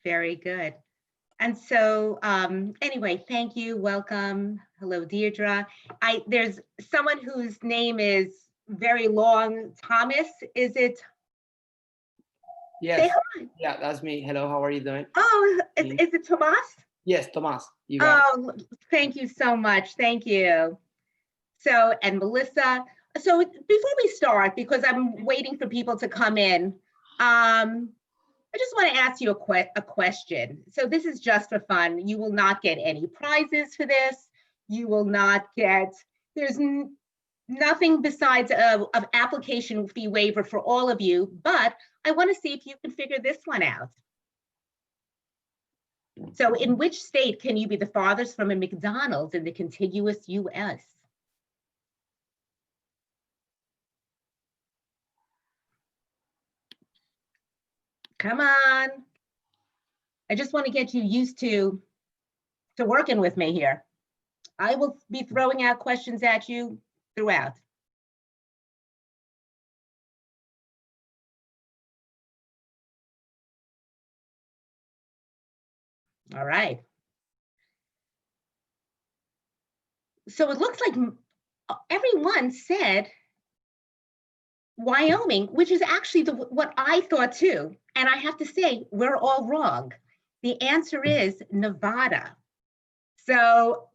Very good. And so anyway, thank you, welcome. Hello, Deirdre. There's someone whose name is very long, Thomas, is it? Yes. Say hi. Yeah, that's me. Hello, how are you doing? Oh, is it Tomas? Yes, Tomas. You got it. Thank you so much. Thank you. So, and Melissa. So before we start, because I'm waiting for people to come in, I just want to ask you a question. So this is just for fun. You will not get any prizes for this. You will not get, there's nothing besides of application fee waiver for all of you, but I want to see if you can figure this one out. So in which state can you be the farthest from a McDonald's in the contiguous US? Come on. I just want to get you used to working with me here. I will be throwing out questions at you throughout. All right. So it looks like everyone said Wyoming, which is actually what I thought too. And I have to say, we're all wrong. The answer is Nevada. So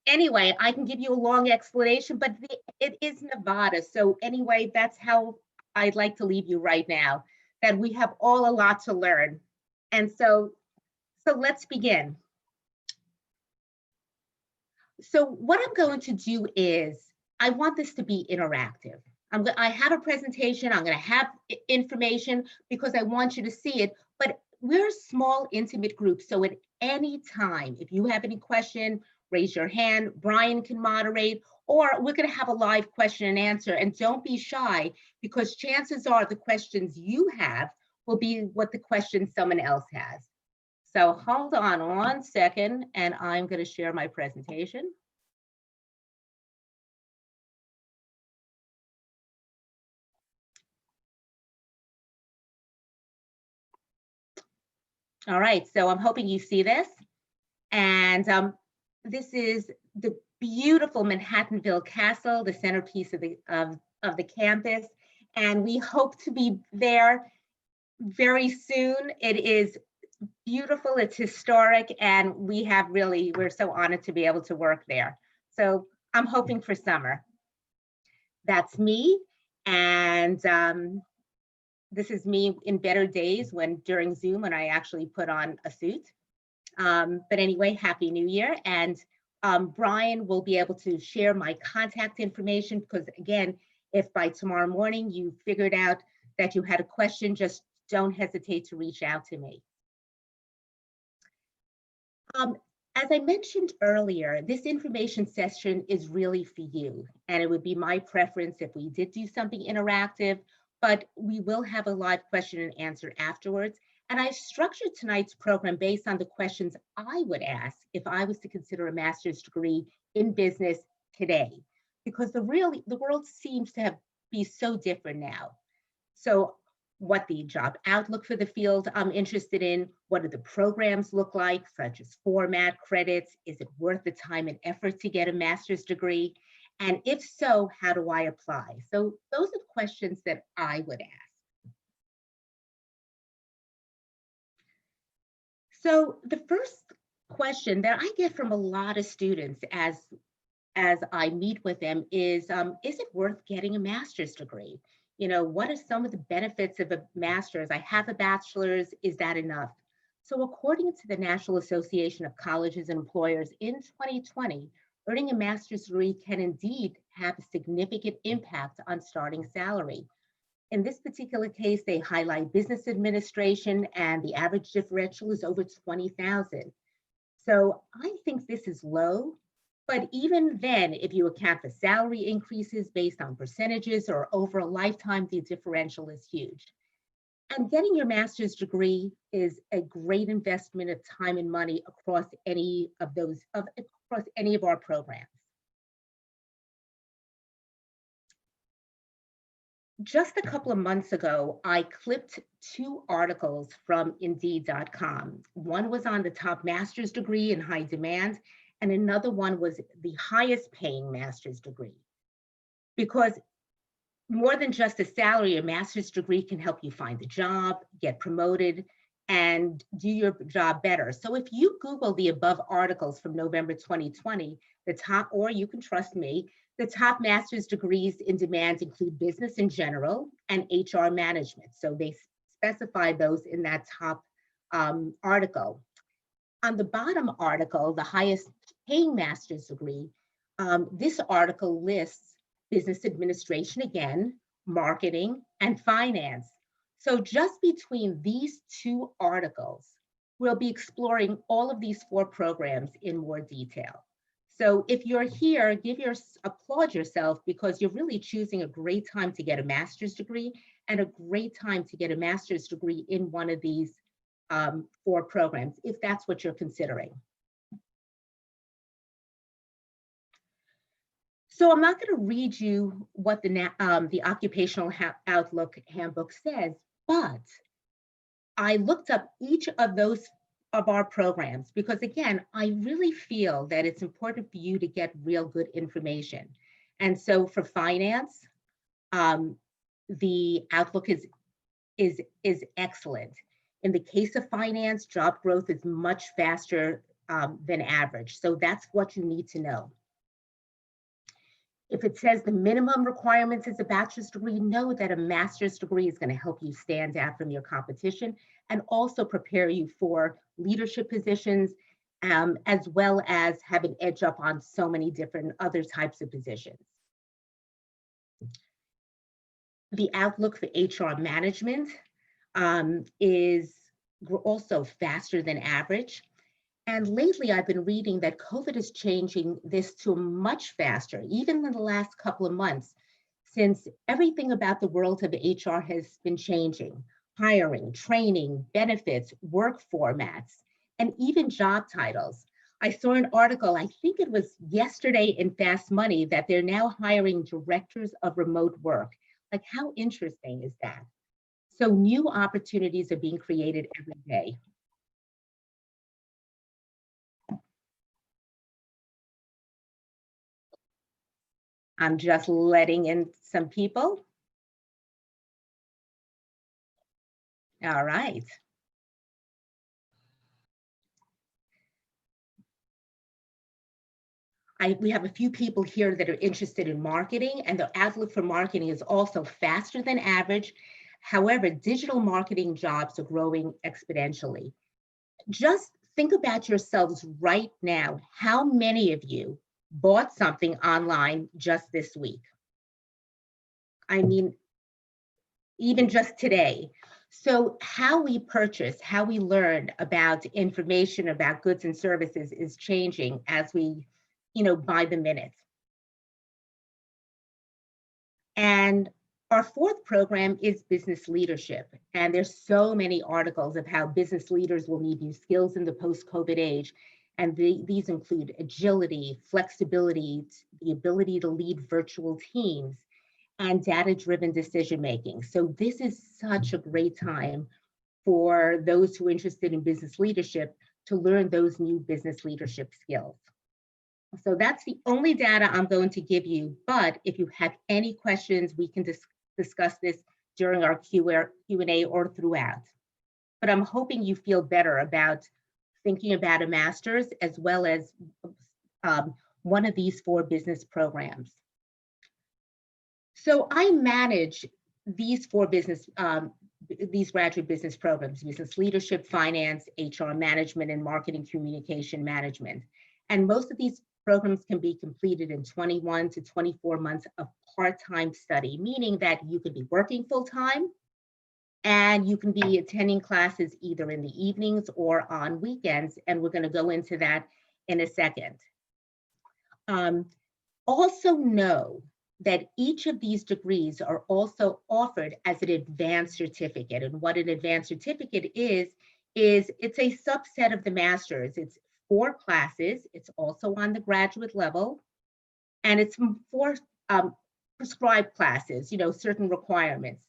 anyway, I can give you a long explanation, but it is Nevada. So anyway, that's how I'd like to leave you right now, that we have all a lot to learn. And so let's begin. So what I'm going to do is, I want this to be interactive. I have a presentation, I'm going to have information because I want you to see it, but we're a small, intimate group. So at any time, if you have any question, raise your hand, Brian can moderate, or we're going to have a live question and answer. And don't be shy, because chances are the questions you have will be what the questions someone else has. So hold on 1 second, and I'm going to share my presentation. All right, so I'm hoping you see this. And this is the beautiful Manhattanville Castle, the centerpiece of the campus. And we hope to be there very soon. It is beautiful, it's historic, and we're so honored to be able to work there. So I'm hoping for summer. That's me. And this is me in better days during Zoom when I actually put on a suit. But anyway, Happy New Year. And Brian will be able to share my contact information, because again, if by tomorrow morning you figured out that you had a question, just don't hesitate to reach out to me. As I mentioned earlier, this information session is really for you, and it would be my preference if we did do something interactive, but we will have a live question and answer afterwards. And I structured tonight's program based on the questions I would ask if I was to consider a master's degree in business today, because the world seems to be so different now. So what the job outlook for the field I'm interested in, what do the programs look like, such as format, credits, is it worth the time and effort to get a master's degree? And if so, how do I apply? So those are questions that I would ask. So the first question that I get from a lot of students as I meet with them is it worth getting a master's degree? You know, what are some of the benefits of a master's? I have a bachelor's, is that enough? So according to the National Association of Colleges and Employers in 2020, earning a master's degree can indeed have a significant impact on starting salary. In this particular case, they highlight business administration, and the average differential is over 20,000. So I think this is low, but even then, if you account for salary increases based on percentages or over a lifetime, the differential is huge. And getting your master's degree is a great investment of time and money across any of our programs. just a couple of months ago, I clipped two articles from Indeed.com. One was on the top master's degree in high demand, and another one was the highest paying master's degree. Because more than just a salary, a master's degree can help you find a job, get promoted, and do your job better. So if you Google the above articles from November 2020, the top, or you can trust me, the top master's degrees in demand include business in general and HR management. So they specify those in that top article. On the bottom article, the highest paying master's degree, this article lists business administration again, marketing, and finance. So just between these two articles, we'll be exploring all of these four programs in more detail. So if you're here, applaud yourself because you're really choosing a great time to get a master's degree and a great time to get a master's degree in one of these four programs, if that's what you're considering. So I'm not going to read you what the Occupational Outlook Handbook says, but I looked up each of those of our programs because again, I really feel that it's important for you to get real good information. And so for finance, the Outlook is excellent. In the case of finance, job growth is much faster than average. So that's what you need to know. If it says the minimum requirements is a bachelor's degree, know that a master's degree is going to help you stand out from your competition and also prepare you for leadership positions, as well as have an edge up on so many different other types of positions. The outlook for HR management is also faster than average. And lately, I've been reading that COVID is changing this to much faster, even in the last couple of months, since everything about the world of HR has been changing. Hiring, training, benefits, work formats, and even job titles. I saw an article, I think it was yesterday in Fast Money, that they're now hiring directors of remote work. Like, how interesting is that? So new opportunities are being created every day. I'm just letting in some people. All right. We have a few people here that are interested in marketing, and the outlook for marketing is also faster than average. However, digital marketing jobs are growing exponentially. Just think about yourselves right now. How many of you bought something online just this week? I mean, even just today. So how we purchase, how we learn about information about goods and services is changing as we, by the minute. And our fourth program is business leadership. And there's so many articles of how business leaders will need new skills in the post-COVID age. And these include agility, flexibility, the ability to lead virtual teams, and data-driven decision-making. So this is such a great time for those who are interested in business leadership to learn those new business leadership skills. So that's the only data I'm going to give you, but if you have any questions, we can discuss this during our Q&A or throughout. But I'm hoping you feel better about thinking about a master's as well as one of these four business programs. So I manage these four these graduate business programs: business leadership, finance, HR management, and marketing communication management. And most of these programs can be completed in 21 to 24 months of part-time study, meaning that you could be working full-time and you can be attending classes either in the evenings or on weekends. And we're going to go into that in a second. Also know that each of these degrees are also offered as an advanced certificate. And what an advanced certificate is it's a subset of the master's. It's 4 classes. It's also on the graduate level. And it's for prescribed classes, certain requirements.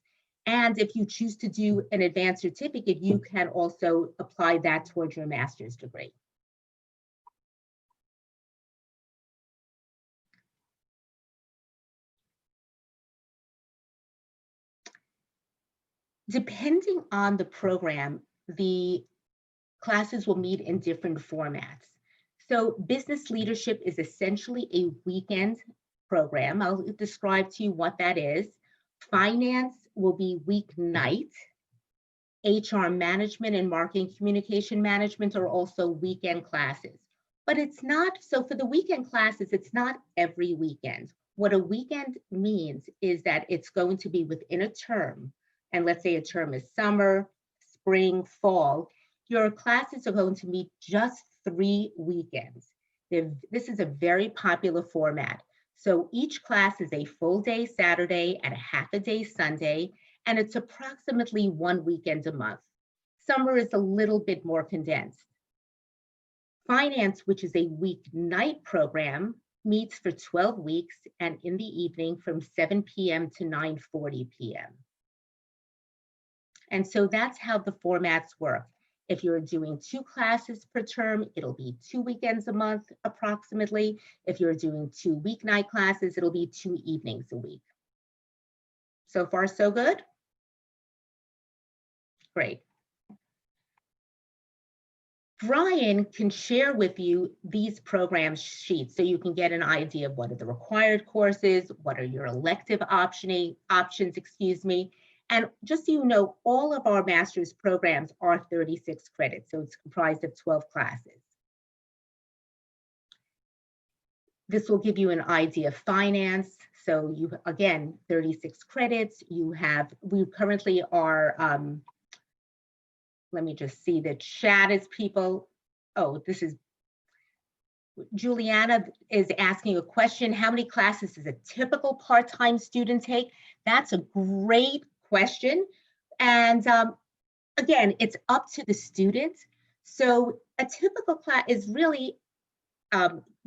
And if you choose to do an advanced certificate, you can also apply that towards your master's degree. Depending on the program, the classes will meet in different formats. So business leadership is essentially a weekend program. I'll describe to you what that is. Finance will be weeknight. HR management and marketing communication management are also weekend classes. But it's not, so for the weekend classes, it's not every weekend. What a weekend means is that it's going to be within a term. And let's say a term is summer, spring, fall. Your classes are going to meet just 3 weekends. This is a very popular format. So each class is a full day Saturday and a half a day Sunday, and it's approximately 1 weekend a month. Summer is a little bit more condensed. Finance, which is a weeknight program, meets for 12 weeks and in the evening from 7 p.m. to 9:40 p.m. And so that's how the formats work. If you're doing 2 classes per term, it'll be 2 weekends a month approximately. If you're doing 2 weeknight classes, it'll be 2 evenings a week. So far, so good? Great. Brian can share with you these program sheets so you can get an idea of what are the required courses, what are your elective options, And just so you know, all of our master's programs are 36 credits, so it's comprised of 12 classes. This will give you an idea of finance. So you, again, 36 credits. We currently are, let me just see the chat as people. Oh, this is, Juliana is asking a question. How many classes does a typical part-time student take? That's a great question. And again, it's up to the student. So a typical class is really,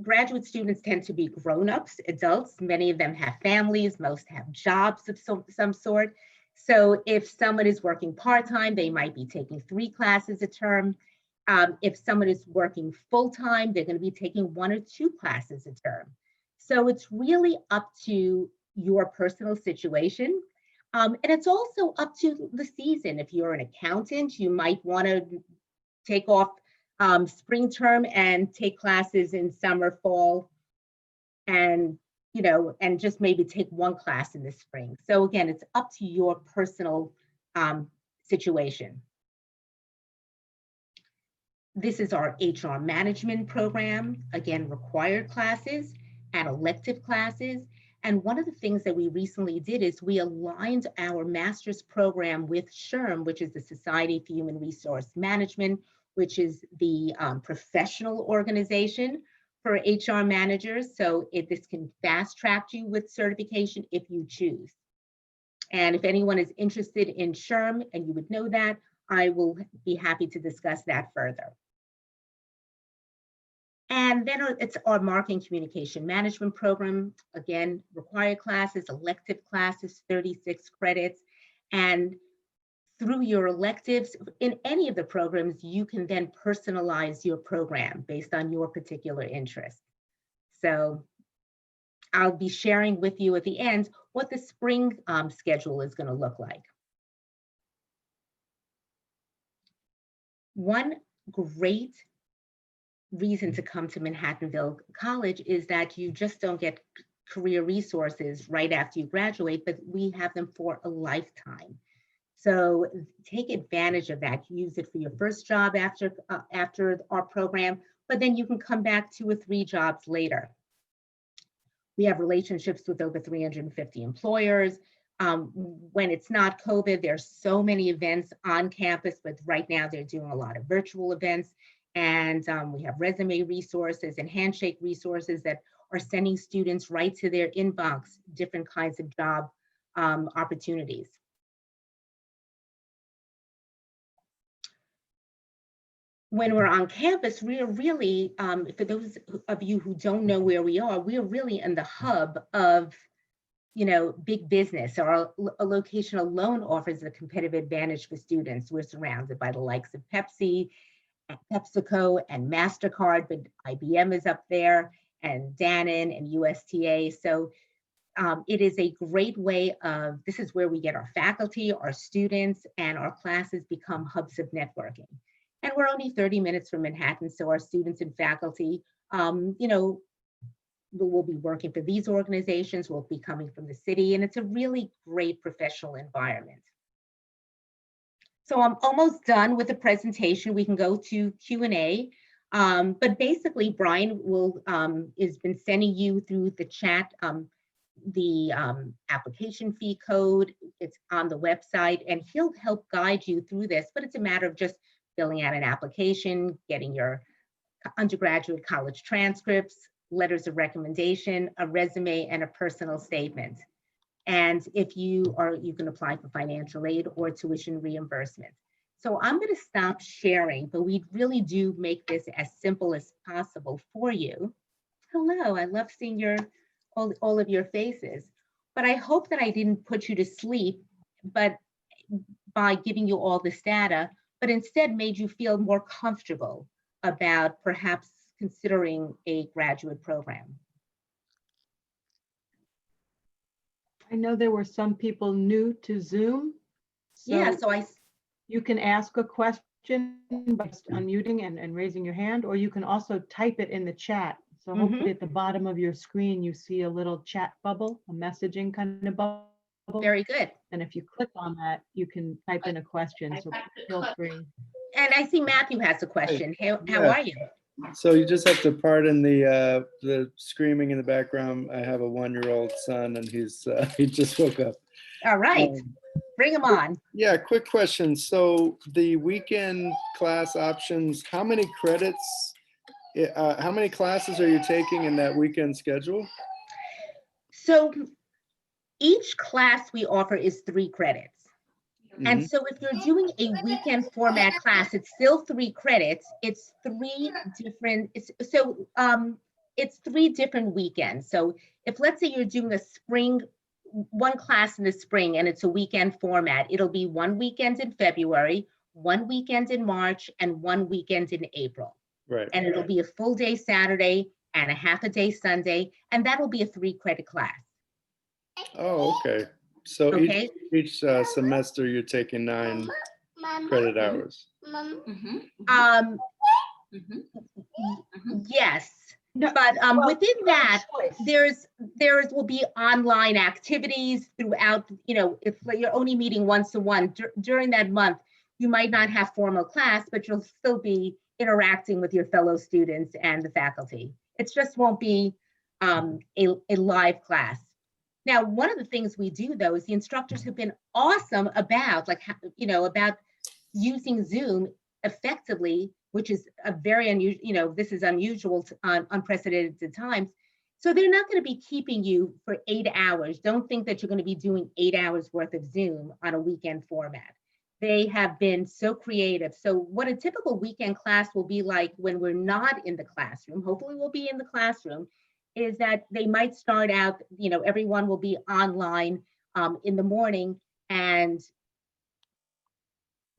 graduate students tend to be grown-ups, adults. Many of them have families, most have jobs of some sort. So if someone is working part-time, they might be taking 3 classes a term. If someone is working full-time, they're going to be taking 1 or 2 classes a term. So it's really up to your personal situation. And it's also up to the season. If you're an accountant, you might want to take off spring term and take classes in summer, fall, and and just maybe take 1 class in the spring. So again, it's up to your personal situation. This is our HR management program, again, required classes and elective classes. And one of the things that we recently did is we aligned our master's program with SRM, which is the Society for Human Resource Management, which is the professional organization for HR managers. So this can fast track you with certification if you choose. And if anyone is interested in SRM, and you would know that, I will be happy to discuss that further. And then it's our marketing communication management program. Again, required classes, elective classes, 36 credits. And through your electives, in any of the programs, you can then personalize your program based on your particular interest. So I'll be sharing with you at the end what the spring schedule is going to look like. One great reason to come to Manhattanville College is that you just don't get career resources right after you graduate, but we have them for a lifetime. So take advantage of that. Use it for your first job after our program, but then you can come back 2 or 3 jobs later. We have relationships with over 350 employers. When it's not COVID, there's so many events on campus, but right now they're doing a lot of virtual events. And we have resume resources and handshake resources that are sending students right to their inbox, different kinds of job opportunities. When we're on campus, we are really, for those of you who don't know where we are really in the hub of big business or a locational loan offers a competitive advantage for students. We're surrounded by the likes of Pepsi, PepsiCo, and MasterCard, but IBM is up there, and Dannon and USTA. So it is a great way of, this is where we get our faculty, our students, and our classes become hubs of networking. And we're only 30 minutes from Manhattan, so our students and faculty, will be working for these organizations, will be coming from the city, and it's a really great professional environment. So I'm almost done with the presentation. We can go to Q&A. But basically, Brian has been sending you through the chat the application fee code. It's on the website, and he'll help guide you through this, but it's a matter of just filling out an application, getting your undergraduate college transcripts, letters of recommendation, a resume, and a personal statement. And if you can apply for financial aid or tuition reimbursement. So I'm going to stop sharing, but we really do make this as simple as possible for you. Hello, I love seeing all of your faces, but I hope that I didn't put you to sleep, but by giving you all this data, but instead made you feel more comfortable about perhaps considering a graduate program. I know there were some people new to Zoom. So you can ask a question by just unmuting and raising your hand, or you can also type it in the chat. So hopefully at the bottom of your screen, you see a little chat bubble, a messaging kind of bubble. Very good. And if you click on that, you can type in a question, so feel free. And I see Matthew has a question. How are you? So you just have to pardon the screaming in the background. I have a 1-year-old son, and he just woke up. All right, bring him on. Yeah, quick question. So the weekend class options, how many credits, how many classes are you taking in that weekend schedule? So each class we offer is 3 credits. And so if you're doing a weekend format class, it's still 3 credits. It's 3 different, it's 3 different weekends. So if, let's say, you're doing one class in the spring and it's a weekend format, it'll be 1 weekend in February, 1 weekend in March, and 1 weekend in April. Right. And it'll be a full day Saturday and a half a day Sunday, and that'll be a 3 credit class. Oh, okay. So each semester you're taking 9 credit hours. Yes, but within that, there will be online activities throughout. If you're only meeting once-to-one during that month, you might not have formal class, but you'll still be interacting with your fellow students and the faculty. It just won't be a live class. Now, one of the things we do, though, is the instructors have been awesome about, about using Zoom effectively, which is a very unusual, this is unusual, unprecedented times. So they're not going to be keeping you for 8 hours. Don't think that you're going to be doing 8 hours worth of Zoom on a weekend format. They have been so creative. So what a typical weekend class will be like when we're not in the classroom, hopefully we'll be in the classroom, is that they might start out, everyone will be online in the morning and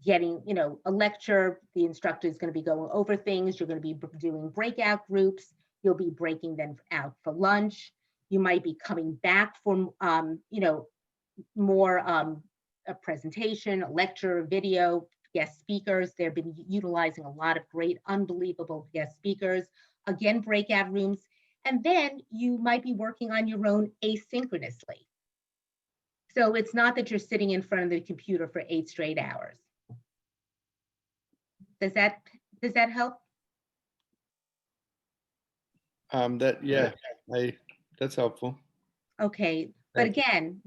getting, a lecture. The instructor is going to be going over things. You're going to be doing breakout groups. You'll be breaking them out for lunch. You might be coming back for, more a presentation, a lecture, a video, guest speakers. They've been utilizing a lot of great, unbelievable guest speakers. Again, breakout rooms. And then you might be working on your own asynchronously. So it's not that you're sitting in front of the computer for 8 straight hours. Does that help? That's helpful. Okay, but again,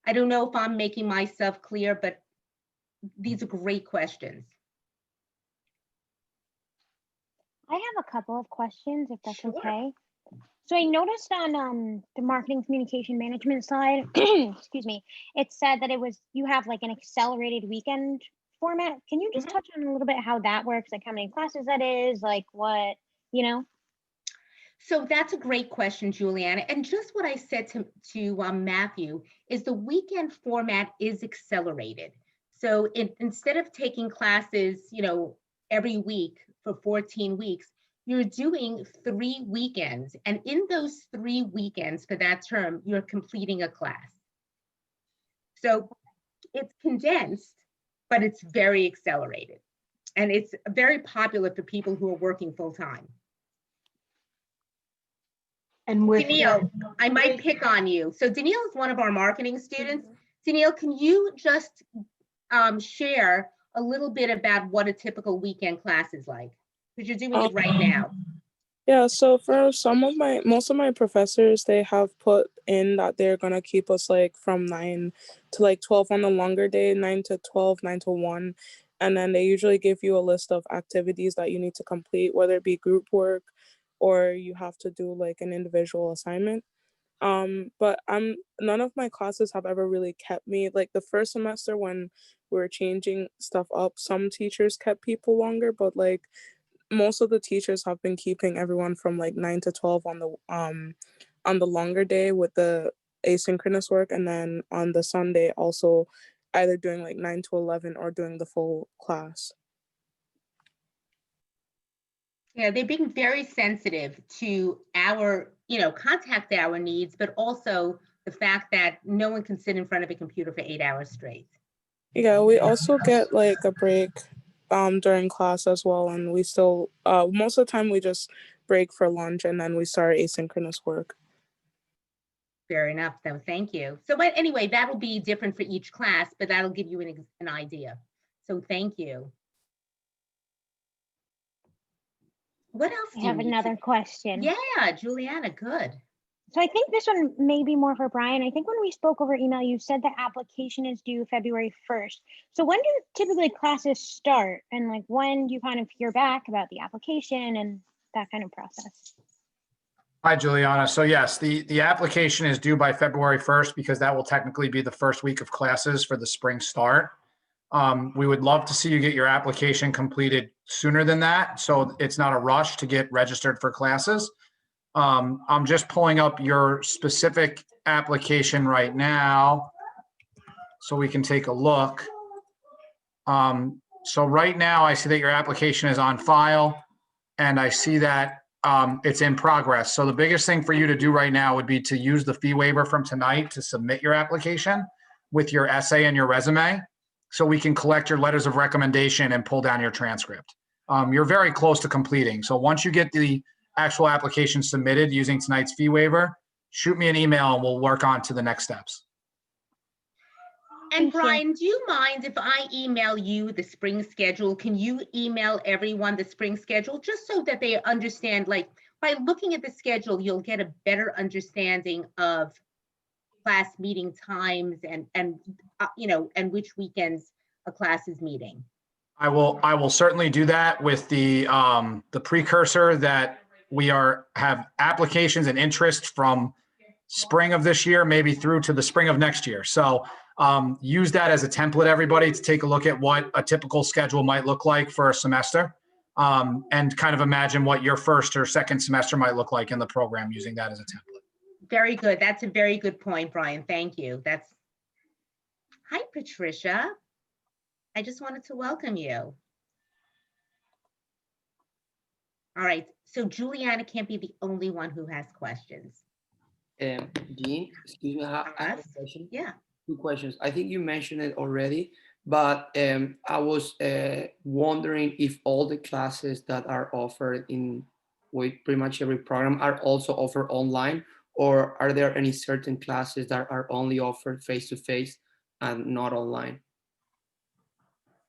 I don't know if I'm making myself clear, but these are great questions. I have a couple of questions, if that's okay. So I noticed on the marketing communication management side, excuse me, it said that you have like an accelerated weekend format. Can you just touch on a little bit how that works, like how many classes that is, like what, So that's a great question, Juliana. And just what I said to Matthew is the weekend format is accelerated. So instead of taking classes, every week for 14 weeks, you're doing 3 weekends. And in those 3 weekends for that term, you're completing a class. So it's condensed, but it's very accelerated. And it's very popular for people who are working full time. And with Danielle, I might pick on you. So Danielle is one of our marketing students. Danielle, can you just share a little bit about what a typical weekend class is like? Because you're doing it right now. Yeah, so for most of my professors, they have put in that they're gonna keep us like from 9 to like 12 on the longer day, 9 to 12, 9 to 1. And then they usually give you a list of activities that you need to complete, whether it be group work or you have to do like an individual assignment. But none of my classes have ever really kept me. Like the first semester when we were changing stuff up, some teachers kept people longer, but like most of the teachers have been keeping everyone from like 9 to 12 on the longer day with the asynchronous work, and then on the Sunday also either doing like 9 to 11 or doing the full class. Yeah, they're being very sensitive to our, contact hour needs, but also the fact that no one can sit in front of a computer for 8 hours straight. Yeah, we also get like a break during class as well, and we still most of the time we just break for lunch and then we start asynchronous work. Fair enough, though. Thank you. So, but anyway, that'll be different for each class, but that'll give you an idea. So, thank you. What else do I you have need another question. Yeah, Juliana, good. So I think this one may be more for Brian. I think when we spoke over email, you said the application is due February 1st. So when do typically classes start? And like when do you kind of hear back about the application and that kind of process? Hi, Juliana. So yes, the application is due by February 1st because that will technically be the first week of classes for the spring start. We would love to see you get your application completed sooner than that, so it's not a rush to get registered for classes. I'm just pulling up your specific application right now so we can take a look. So right now I see that your application is on file and I see that it's in progress. So the biggest thing for you to do right now would be to use the fee waiver from tonight to submit your application with your essay and your resume so we can collect your letters of recommendation and pull down your transcript. You're very close to completing. So once you get the actual application submitted using tonight's fee waiver, shoot me an email and we'll work on to the next steps. And Brian, do you mind if I email you the spring schedule? Can you email everyone the spring schedule just so that they understand, like by looking at the schedule, you'll get a better understanding of class meeting times and which weekends a class is meeting. I will certainly do that with the precursor that we have applications and interest from spring of this year, maybe through to the spring of next year. So use that as a template, everybody, to take a look at what a typical schedule might look like for a semester, and kind of imagine what your first or second semester might look like in the program using that as a template. Very good. That's a very good point, Brian. Thank you. Hi, Patricia. I just wanted to welcome you. All right, so Juliana can't be the only one who has questions. Jean, excuse me, I have a question. Yeah. 2 questions. I think you mentioned it already, but I was wondering if all the classes that are offered with pretty much every program are also offered online, or are there any certain classes that are only offered face-to-face and not online?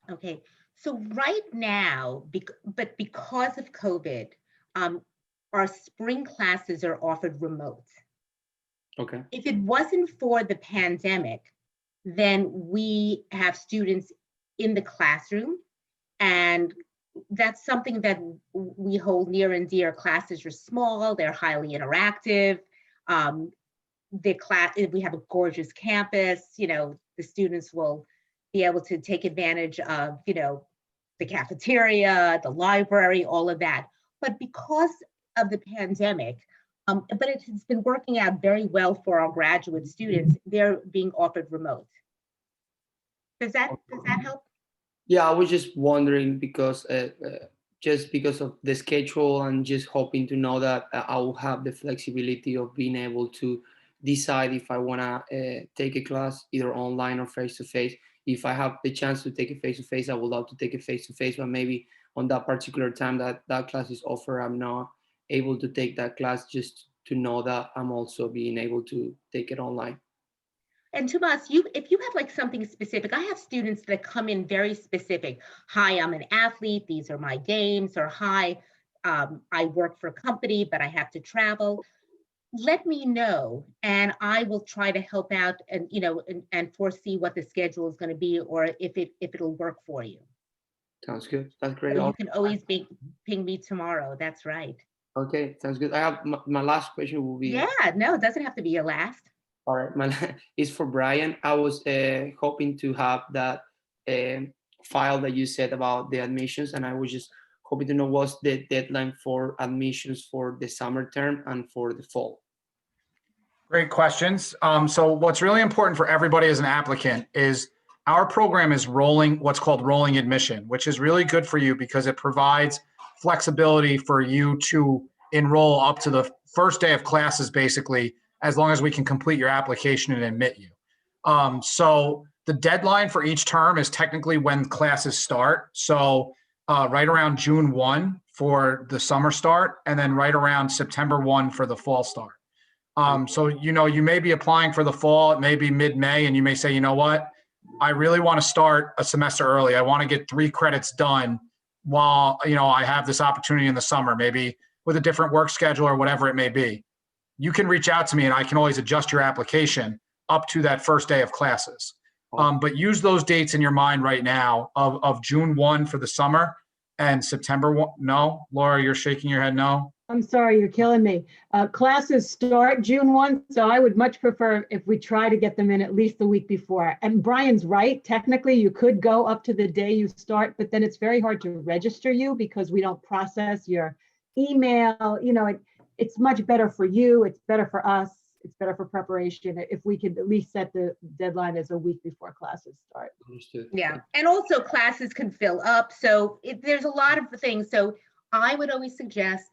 Okay, so right now, but because of COVID, our spring classes are offered remote. Okay. If it wasn't for the pandemic, then we have students in the classroom, and that's something that we hold near and dear. Classes are small, they're highly interactive. We have a gorgeous campus, the students will be able to take advantage of, the cafeteria, the library, all of that. But because of the pandemic, but it has been working out very well for our graduate students. They're being offered remote. Does that help? Yeah, I was just wondering because just because of the schedule and just hoping to know that I will have the flexibility of being able to decide if I want to take a class either online or face to face. If I have the chance to take a face to face, I would love to take a face to face, but maybe on that particular time that that class is offered, I'm not able to take that class, just to know that I'm also being able to take it online. And Tomas, if you have like something specific, I have students that come in very specific. Hi, I'm an athlete. These are my games. Or hi, I work for a company, but I have to travel. Let me know, and I will try to help out and and foresee what the schedule is going to be, or if it'll work for you. Sounds good. That's great. So you can always ping me tomorrow. That's right. Okay, sounds good. I have my last question will be. Yeah, no, it doesn't have to be your last. All right, it's for Brian. I was hoping to have that file that you said about the admissions, and I was just hoping to know what's the deadline for admissions for the summer term and for the fall. Great questions. So what's really important for everybody as an applicant is our program is what's called rolling admission, which is really good for you because it provides flexibility for you to enroll up to the first day of classes, basically, as long as we can complete your application and admit you. So the deadline for each term is technically when classes start. So right around June 1 for the summer start, and then right around September 1 for the fall start. So, you may be applying for the fall, it may be mid-May, and you may say, you know what, I really want to start a semester early. I want to get 3 credits done while, I have this opportunity in the summer, maybe with a different work schedule or whatever it may be. You can reach out to me and I can always adjust your application up to that first day of classes. But use those dates in your mind right now of June 1 for the summer and September 1. No, Laura, you're shaking your head no. I'm sorry, you're killing me. Classes start June 1, so I would much prefer if we try to get them in at least the week before. And Brian's right, technically you could go up to the day you start, but then it's very hard to register you because we don't process your email. It's much better for you, it's better for us, it's better for preparation if we could at least set the deadline as a week before classes start. Understood. Yeah, and also classes can fill up, so there's a lot of things. So I would always suggest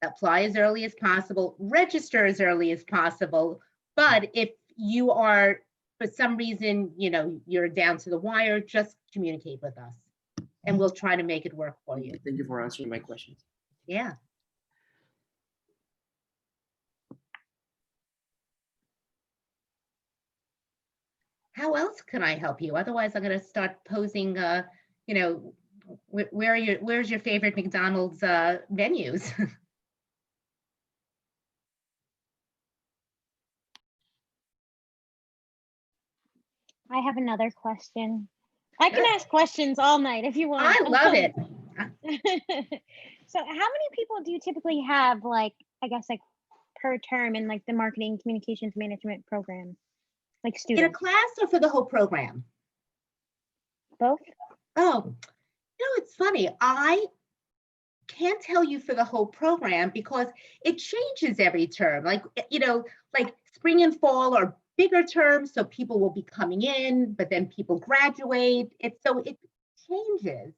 apply as early as possible, register as early as possible. But if you are, for some reason, you're down to the wire, just communicate with us and we'll try to make it work for you. Thank you for answering my questions. Yeah. How else can I help you? Otherwise, I'm going to start posing, where's your favorite McDonald's menus? I have another question. I can ask questions all night if you want. I love it. So how many people do you typically have, per term in the marketing communications management program? Like students? In a class or for the whole program? Both? Oh, it's funny. I can't tell you for the whole program because it changes every term. Like spring and fall are bigger terms, so people will be coming in, but then people graduate. It changes.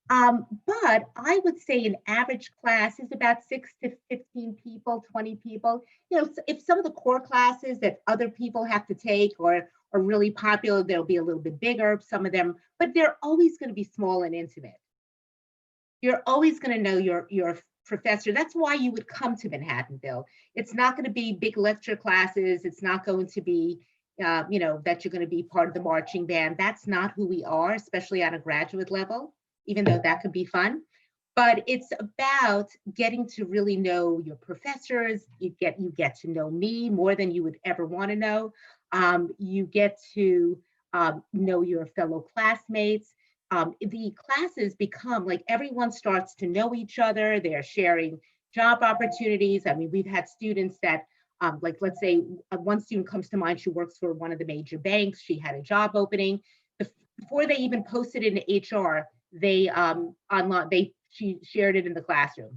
But I would say an average class is about 6 to 15 people, 20 people. If some of the core classes that other people have to take or are really popular, they'll be a little bit bigger, some of them, but they're always going to be small and intimate. You're always going to know your professor. That's why you would come to Manhattanville. It's not going to be big lecture classes. It's not going to be, that you're going to be part of the marching band. That's not who we are, especially on a graduate level, even though that could be fun. But it's about getting to really know your professors. You get to know me more than you would ever want to know. You get to know your fellow classmates. The classes become like everyone starts to know each other. They're sharing job opportunities. I mean, we've had students that, let's say one student comes to mind, she works for one of the major banks. She had a job opening. Before they even posted it in HR, she shared it in the classroom.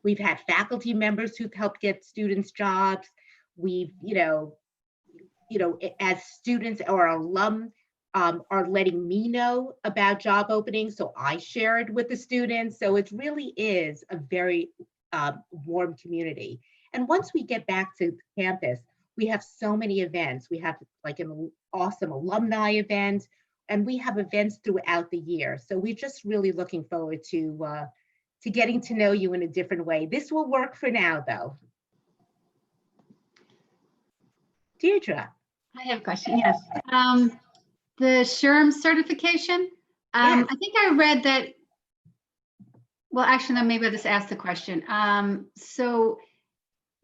We've had faculty members who've helped get students jobs. We've, as students or alum are letting me know about job openings, so I share it with the students. So it really is a very warm community. And once we get back to campus, we have so many events. We have like an awesome alumni event, and we have events throughout the year. So we're just really looking forward to getting to know you in a different way. This will work for now, though. Deirdre. I have a question, yes. The SRM certification, Yes. I think I read that, well, actually, no, maybe I'll just ask the question. So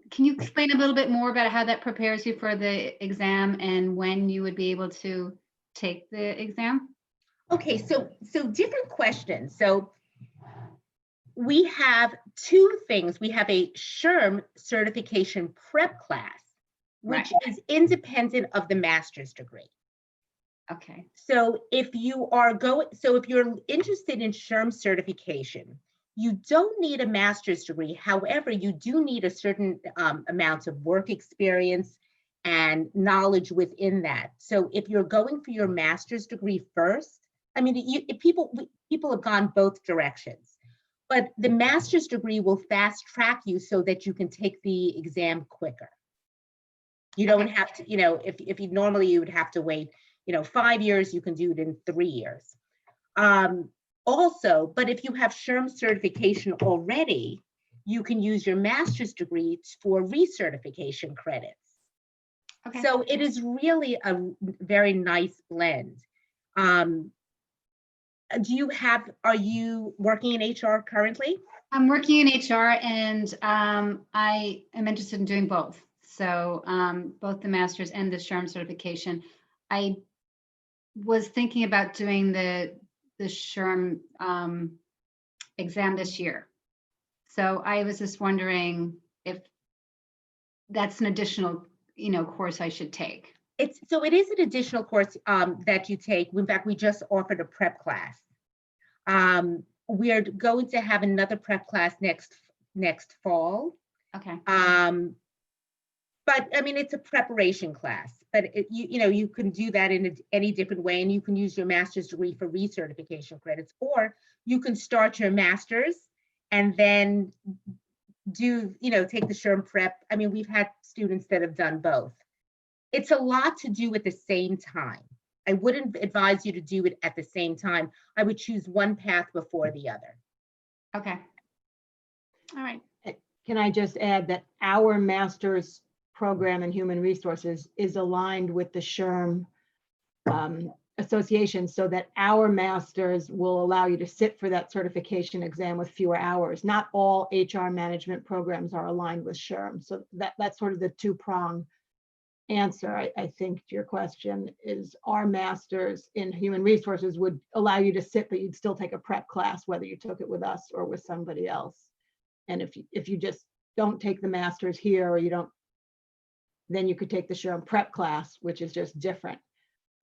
can you explain a little bit more about how that prepares you for the exam and when you would be able to take the exam? Okay, so different questions. So we have two things. We have a SRM certification prep class, which is independent of the master's degree. Okay. So if you're interested in SRM certification, you don't need a master's degree. However, you do need a certain amount of work experience and knowledge within that. So if you're going for your master's degree first, I mean, people have gone both directions, but the master's degree will fast track you so that you can take the exam quicker. You don't have to, if you normally you would have to wait 5 years, you can do it in 3 years. Also, but if you have SRM certification already, you can use your master's degree for recertification credits. Okay. So it is really a very nice blend. Are you working in HR currently? I'm working in HR and I am interested in doing both. So both the master's and the SRM certification. I was thinking about doing the SRM exam this year. So I was just wondering if that's an additional, course I should take. It is an additional course that you take. In fact, we just offered a prep class. We are going to have another prep class next fall. Okay. But I mean, it's a preparation class, but you can do that in any different way, and you can use your master's degree for recertification credits, or you can start your master's and then take the SRM prep. I mean, we've had students that have done both. It's a lot to do at the same time. I wouldn't advise you to do it at the same time. I would choose one path before the other. Okay. All right. Can I just add that our master's program in human resources is aligned with the SRM association, so that our masters will allow you to sit for that certification exam with fewer hours. Not all HR management programs are aligned with SRM. So that's sort of the two-prong answer, I think, to your question. Is our masters in human resources would allow you to sit, but you'd still take a prep class, whether you took it with us or with somebody else. And if you just don't take the masters here, or you don't, then you could take the SRM prep class, which is just different.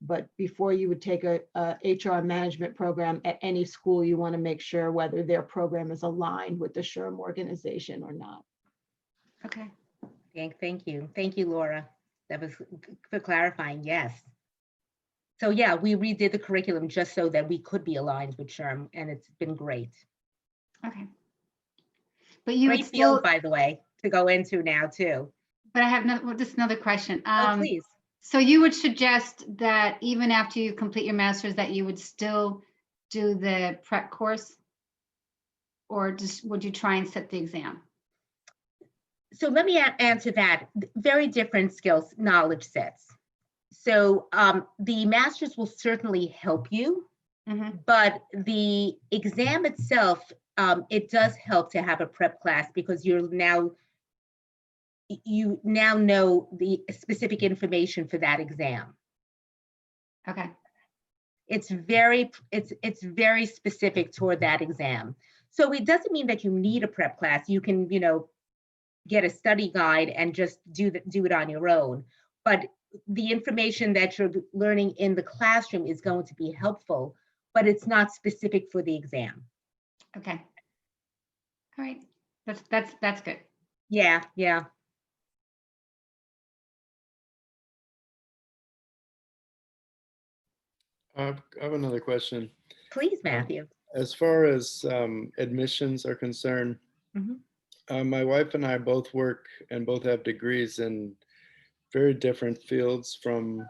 But before you would take a HR management program at any school, you want to make sure whether their program is aligned with the SRM organization or not. Okay. Thank you. Thank you, Laura. That was for clarifying. Yes. So yeah, we redid the curriculum just so that we could be aligned with SRM, and it's been great. Okay. But you Great would still, field, by the way, to go into now too. but I have just another question. Oh, please. So you would suggest that even after you complete your master's, that you would still do the prep course? Or just would you try and set the exam? So let me answer that. Very different skills, knowledge sets. So the master's will certainly help you, but the exam itself, it does help to have a prep class, because you now know the specific information for that exam. Okay. It's very specific toward that exam. So it doesn't mean that you need a prep class. You can, get a study guide and just do it on your own. But the information that you're learning in the classroom is going to be helpful, but it's not specific for the exam. Okay. All right. That's good. Yeah, yeah. I have another question. Please, Matthew. As far as admissions are concerned, Mhm. my wife and I both work and both have degrees in very different fields from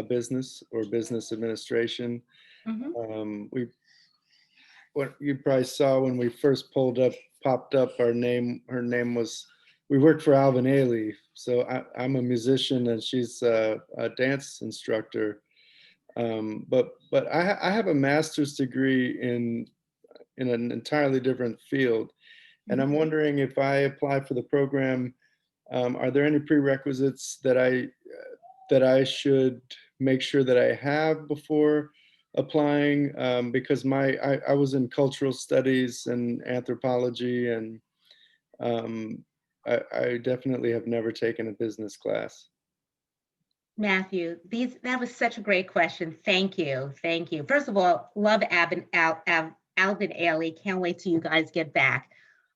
business or business administration. Mhm. We, what you probably saw when we first popped up her name was, we worked for Alvin Ailey. So I'm a musician and she's a dance instructor. But I have a master's degree in an entirely different field. And I'm wondering if I apply for the program, are there any prerequisites that I should make sure that I have before applying? Because I was in cultural studies and anthropology, and I definitely have never taken a business class. Matthew, that was such a great question. Thank you. Thank you. First of all, love Alvin Ailey. Can't wait till you guys get back.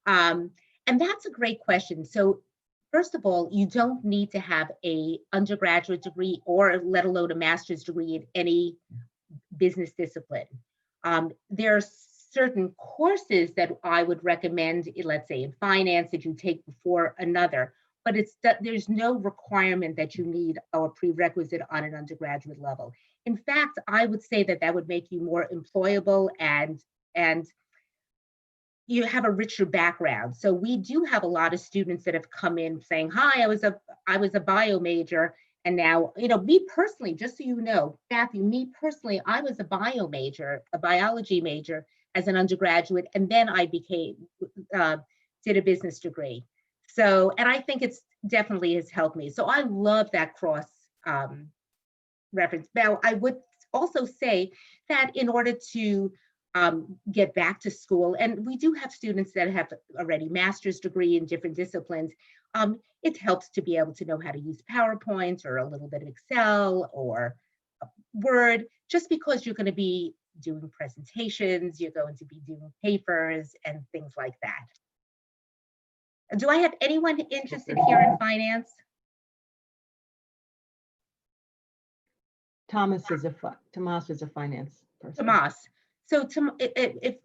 And that's a great question. So first of all, you don't need to have a undergraduate degree or let alone a master's degree in any business discipline. There are certain courses that I would recommend, let's say in finance, that you take before another, but there's no requirement that you need a prerequisite on an undergraduate level. In fact, I would say that would make you more employable and you have a richer background. So we do have a lot of students that have come in saying, hi, I was a bio major. And now, me personally, just so you know, Matthew, me personally, I was a biology major as an undergraduate. And then I did a business degree. So, and I think it's definitely has helped me. So I love that cross reference. Now, I would also say that in order to get back to school, and we do have students that have already master's degree in different disciplines, it helps to be able to know how to use PowerPoint or a little bit of Excel or Word, just because you're going to be doing presentations, you're going to be doing papers and things like that. Do I have anyone interested here in finance? Tomas is a finance person. Tomas. So if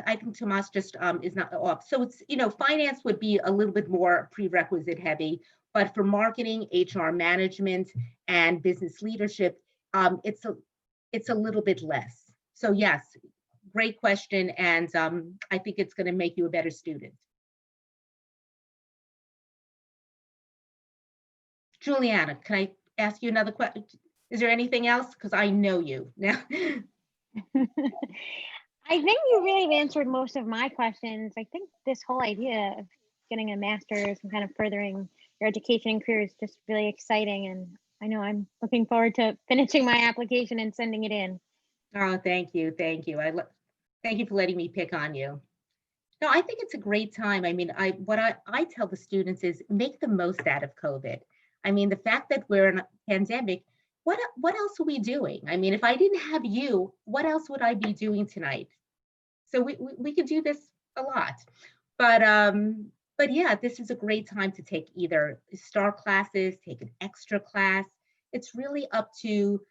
I think Tomas just is not off. So it's, finance would be a little bit more prerequisite heavy, but for marketing, HR management, and business leadership, it's a little bit less. So yes, great question. And I think it's going to make you a better student. Juliana, can I ask you another question? Is there anything else? Because I know you now. I think you really answered most of my questions. I think this whole idea of getting a master's and kind of furthering your education and career is just really exciting. And I know I'm looking forward to finishing my application and sending it in. Oh, thank you. Thank you. Thank you for letting me pick on you. No, I think it's a great time. I mean, what I tell the students is make the most out of COVID. I mean, the fact that we're in a pandemic, what else are we doing? I mean, if I didn't have you, what else would I be doing tonight? So we could do this a lot, but yeah, this is a great time to take either STAR classes, take an extra class. It's really up to,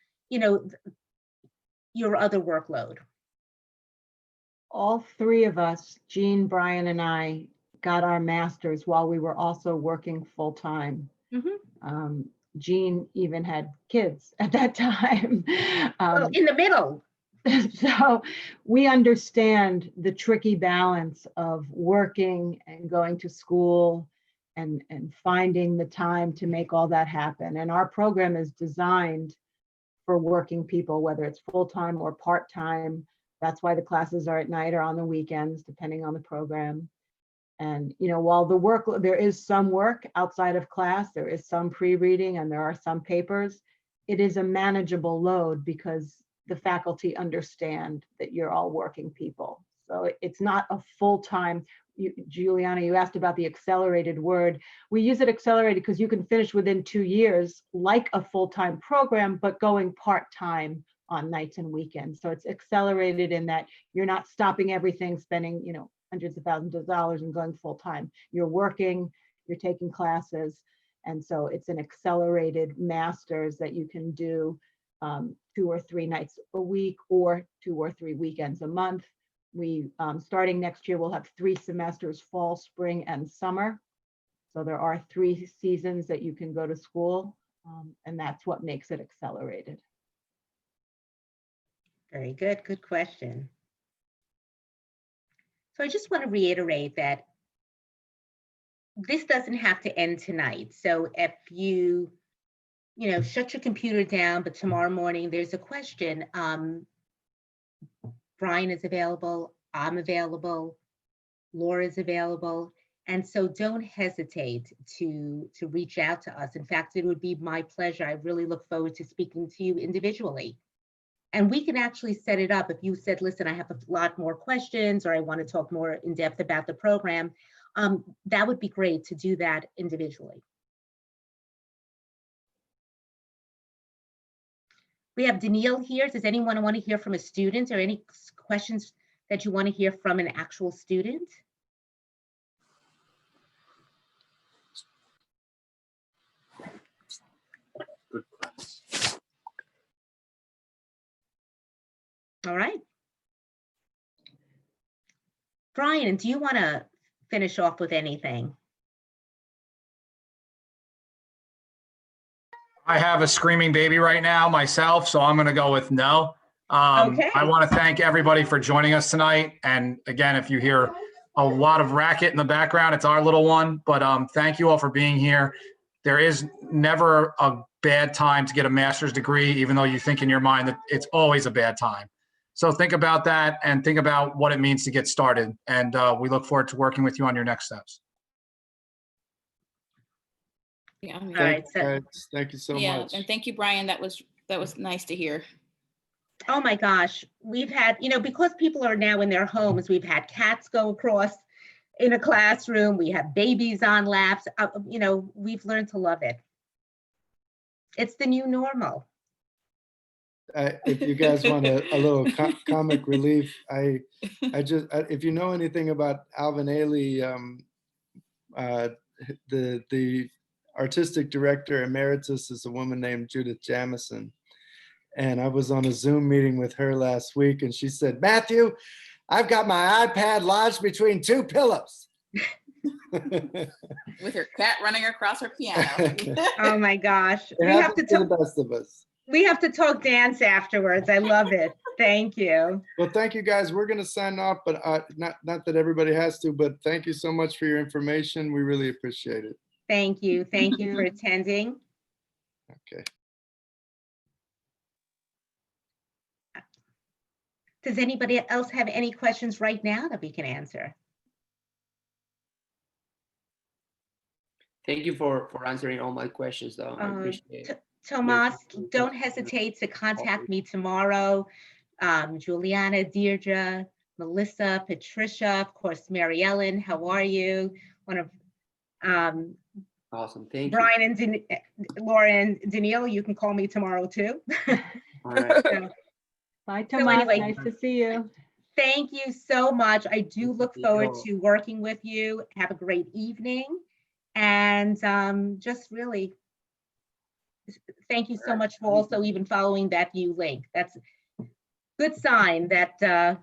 your other workload. All three of us, Jean, Brian, and I, got our masters while we were also working full time. Jean even had kids at that time. In the middle. So we understand the tricky balance of working and going to school and finding the time to make all that happen. And our program is designed for working people, whether it's full-time or part-time. That's why the classes are at night or on the weekends, depending on the program. And, while there is some work outside of class, there is some pre-reading and there are some papers, it is a manageable load because the faculty understand that you're all working people. So it's not a full-time, Juliana, you asked about the accelerated word. We use it accelerated because you can finish within 2 years like a full-time program, but going part-time on nights and weekends. So it's accelerated in that you're not stopping everything, spending, hundreds of thousands of dollars and going full time. You're working, you're taking classes. And so it's an accelerated master's that you can do 2 or 3 nights a week or 2 or 3 weekends a month. We, starting next year, we'll have 3 semesters, fall, spring, and summer. So there are 3 seasons that you can go to school, and that's what makes it accelerated. Very good. Good question. So I just want to reiterate that this doesn't have to end tonight. So if you shut your computer down, but tomorrow morning there's a question, Brian is available, I'm available, Laura's available. And so don't hesitate to reach out to us. In fact, it would be my pleasure. I really look forward to speaking to you individually. And we can actually set it up. If you said, listen, I have a lot more questions, or I want to talk more in depth about the program, that would be great to do that individually. We have Danielle here. Does anyone want to hear from a student, or any questions that you want to hear from an actual student? Good. All right. Brian, do you want to finish off with anything? I have a screaming baby right now myself, so I'm going to go with no. Okay. I want to thank everybody for joining us tonight. And again, if you hear a lot of racket in the background, it's our little one. But thank you all for being here. There is never a bad time to get a master's degree, even though you think in your mind that it's always a bad time. So think about that and think about what it means to get started. And we look forward to working with you on your next steps. Yeah, All right. So, Thank you so yeah, much. and thank you, Brian. That was nice to hear. oh my gosh, we've had, because people are now in their homes, we've had cats go across in a classroom. We have babies on laps. We've learned to love it. It's the new normal. If you guys want a little comic relief, if you know anything about Alvin Ailey, the artistic director emeritus is a woman named Judith Jamison. And I was on a Zoom meeting with her last week, and she said, Matthew, I've got my iPad lodged between 2 pillows. With her cat running across her piano. Oh my gosh. We have to talk, the best of us. We have to talk dance afterwards. I love it. Thank you. Well, thank you guys. We're going to sign off, but not that everybody has to, but thank you so much for your information. We really appreciate it. Thank you. Thank you for attending. Okay. Does anybody else have any questions right now that we can answer? Thank you for answering all my questions, though. I appreciate it. Tomas, don't hesitate to contact me tomorrow. Juliana, Deirdre, Melissa, Patricia, of course, Mary Ellen, how are you? One of Awesome, thank Brian and Laura and Danielle, you can call me tomorrow too. you. All right. Bye, Tomas. anyway, Nice to see you. Thank you so much. I do look forward to working with you. Have a great evening. And just really, thank you so much for also even following that new link. That's a good sign that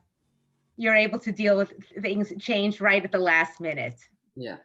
you're able to deal with things change right at the last minute. Yeah,